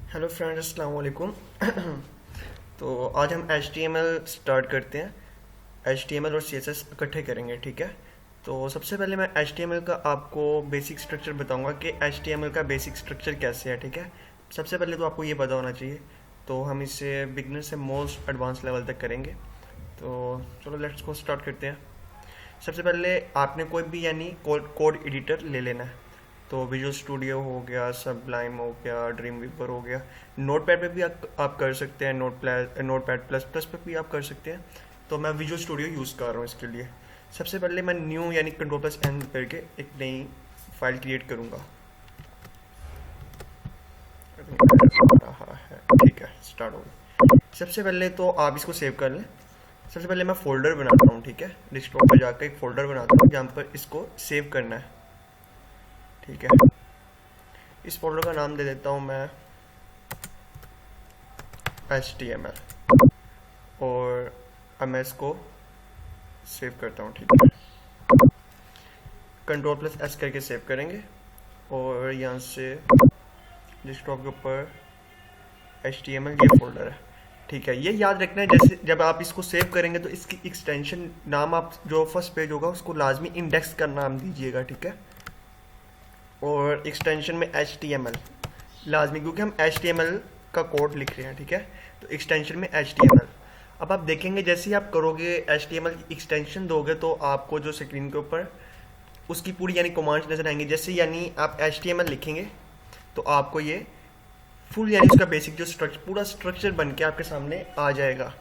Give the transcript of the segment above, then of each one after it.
Hello friends, अस्सलाम वालेकुम। तो आज हम HTML स्टार्ट करते हैं। HTML और CSS इकट्ठे करेंगे, ठीक है। तो सबसे पहले मैं HTML का आपको बेसिक स्ट्रक्चर बताऊंगा कि HTML का बेसिक स्ट्रक्चर कैसे है, ठीक है। सबसे पहले तो आपको ये पता होना चाहिए। तो हम इसे बिगनर से मोस्ट एडवांस लेवल तक करेंगे। तो चलो लेट्स को स्टार्ट करते हैं। सबसे पहले आपने कोई भी यानी कोड एडिटर ले लेना है। तो विजुअल स्टूडियो हो गया, सबलाइम हो गया, ड्रीम वीवर हो गया। नोटपैड पे भी आप कर सकते हैं, नोटपैड प्लस प्लस पे भी आप कर सकते हैं। तो मैं विजुअल स्टूडियो यूज़ कर रहा हूँ इसके लिए। सबसे पहले मैं न्यू यानी कंट्रोल+N करके एक नई फाइल क्रिएट करूँगा। हाँ है, ठीक है, स्टार्ट हो गई। सबसे पहले तो आप इसको सेव कर लें। सबसे पहले मैं फोल्डर बनाता हूँ, ठीक है। डेस्कटॉप पर जाकर एक फोल्डर बनाता हूँ जहाँ पर इसको सेव करना है, ठीक है। इस फोल्डर का नाम दे देता हूँ मैं HTML, और अब मैं इसको सेव करता हूँ, ठीक है। कंट्रोल+S करके सेव करेंगे और यहाँ से डेस्कटॉप के ऊपर HTML ये फोल्डर है, ठीक है। ये याद रखना है, जैसे जब आप इसको सेव करेंगे तो इसकी एक्सटेंशन नाम आप जो फर्स्ट पेज होगा उसको लाजमी इंडेक्स का नाम दीजिएगा, ठीक है। और एक्सटेंशन में HTML लाजमी, क्योंकि हम HTML का कोड लिख रहे हैं, ठीक है। तो एक्सटेंशन में HTML। अब आप देखेंगे जैसे ही आप करोगे HTML की एक्सटेंशन दोगे तो आपको जो स्क्रीन के ऊपर उसकी पूरी यानी कमांड्स नजर आएंगे। जैसे यानी आप HTML लिखेंगे तो आपको ये फुल यानी उसका बेसिक जो स्ट्रक्चर पूरा स्ट्रक्चर बन के आपके सामने आ जाएगा।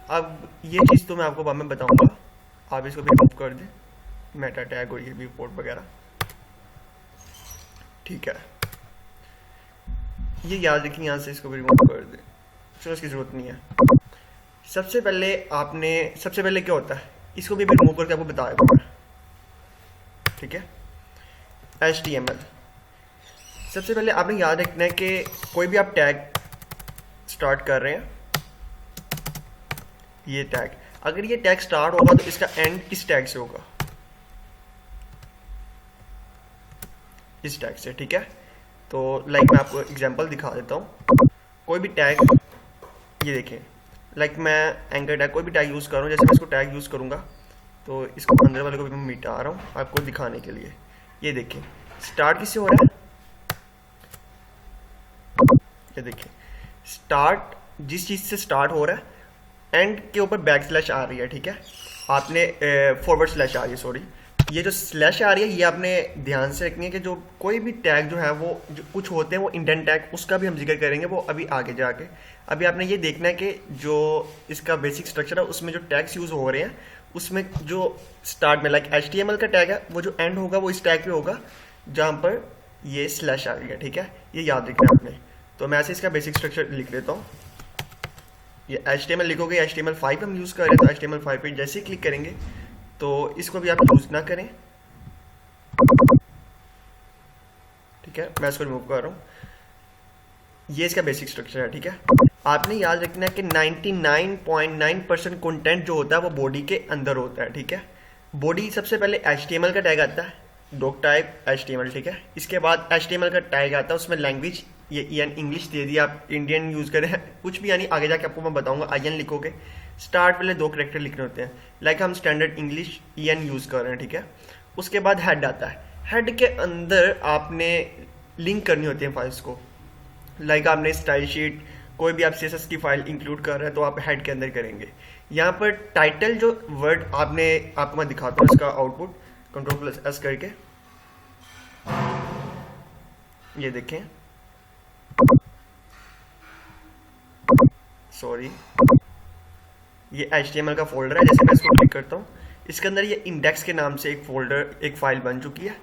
अब ये चीज़ तो मैं आपको बाद में बताऊंगा। आप इसको भी रिमूव कर दें, मेटा टैग और ये भी पोर्ट वगैरह, ठीक है। ये याद रखिए, यहाँ से इसको भी रिमूव कर दें, चलो इसकी ज़रूरत नहीं है। सबसे पहले क्या होता है, इसको भी रिमूव करके आपको बता दूंगा, ठीक है। HTML सबसे पहले आपने याद रखना है कि कोई भी आप टैग स्टार्ट कर रहे हैं, ये टैग अगर ये टैग स्टार्ट होगा तो इसका एंड किस टैग से होगा, इस टैग से, ठीक है। तो लाइक मैं आपको एग्जांपल दिखा देता हूँ। कोई भी टैग, ये देखें, लाइक मैं एंकर टैग कोई भी टैग यूज़ कर रहा हूँ। जैसे मैं इसको टैग यूज़ करूँगा तो इसको अंदर वाले को भी मैं मिटा रहा हूँ आपको दिखाने के लिए। ये देखें स्टार्ट किससे हो रहा है, ये देखिए स्टार्ट जिस चीज़ से स्टार्ट हो रहा है एंड के ऊपर बैक स्लैश आ रही है, ठीक है। आपने फॉरवर्ड स्लैश आ रही है, सॉरी, ये जो स्लैश आ रही है ये आपने ध्यान से रखनी है कि जो कोई भी टैग जो है वो जो कुछ होते हैं वो इंडेंट टैग, उसका भी हम जिक्र करेंगे वो अभी आगे जाके। अभी आपने ये देखना है कि जो इसका बेसिक स्ट्रक्चर है उसमें जो टैग्स यूज़ हो रहे हैं उसमें जो स्टार्ट में लाइक HTML का टैग है वो जो एंड होगा वो इस टैग पे होगा जहाँ पर ये स्लैश आ रही है, ठीक है। ये याद रखना है आपने। तो मैं ऐसे इसका बेसिक स्ट्रक्चर लिख देता हूँ। ये HTML लिखोगे, HTML5 हम यूज़ कर रहे हैं तो HTML5 पे जैसे ही क्लिक करेंगे तो इसको भी आप यूज़ ना करें, ठीक है। मैं इसको रिमूव कर रहा हूँ। ये इसका बेसिक स्ट्रक्चर है, ठीक है। आपने याद रखना है कि 99.9% कंटेंट जो होता है वो बॉडी के अंदर होता है, ठीक है। बॉडी सबसे पहले HTML का टैग आता है, डॉक टाइप HTML, ठीक है। इसके बाद HTML का टैग आता है, उसमें लैंग्वेज ये इंग्लिश दे दी, आप इंडियन यूज़ करें कुछ भी, यानी आगे जाके आपको मैं बताऊंगा। IN लिखोगे, स्टार्ट पहले 2 कैरेक्टर लिखने होते हैं, लाइक हम स्टैंडर्ड इंग्लिश EN यूज़ कर रहे हैं, ठीक है। उसके बाद हेड आता है, हेड के अंदर आपने लिंक करनी होती है फाइल्स को, लाइक आपने स्टाइल शीट कोई भी आप CSS की फाइल इंक्लूड कर रहे हैं तो आप हेड के अंदर करेंगे। यहाँ पर टाइटल जो वर्ड आपको मैं दिखाता हूँ इसका आउटपुट कंट्रोल+S करके, ये देखें, सॉरी, ये HTML का फोल्डर है। जैसे मैं इसको क्लिक करता हूँ इसके अंदर ये इंडेक्स के नाम से एक फाइल बन चुकी है,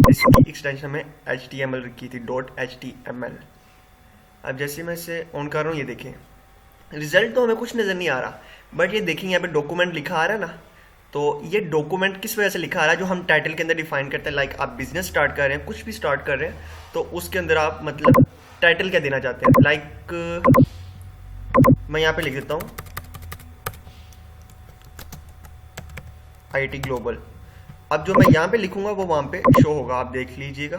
इसकी एक्सटेंशन में HTML रखी थी .html। अब जैसे मैं इसे ऑन कर रहा हूँ, ये देखें रिजल्ट तो हमें कुछ नज़र नहीं आ रहा, बट ये देखें यहाँ पे डॉक्यूमेंट लिखा आ रहा है ना। तो ये डॉक्यूमेंट किस वजह से लिखा आ रहा है, जो हम टाइटल के अंदर डिफाइन करते हैं। लाइक आप बिजनेस स्टार्ट कर रहे हैं, कुछ भी स्टार्ट कर रहे हैं, तो उसके अंदर आप मतलब टाइटल क्या देना चाहते हैं। लाइक मैं यहाँ पे लिख देता हूँ IIT ग्लोबल। अब जो मैं यहाँ पे लिखूंगा वो वहाँ पे शो होगा, आप देख लीजिएगा,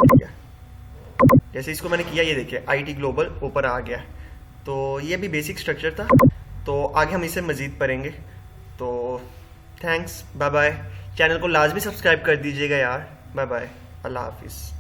ठीक है। जैसे इसको मैंने किया, ये देखिए आईटी ग्लोबल ऊपर आ गया। तो ये भी बेसिक स्ट्रक्चर था, तो आगे हम इसे मज़ीद पढ़ेंगे। तो थैंक्स, बाय बाय। चैनल को लाजमी सब्सक्राइब कर दीजिएगा यार। बाय बाय, अल्लाह हाफिज़।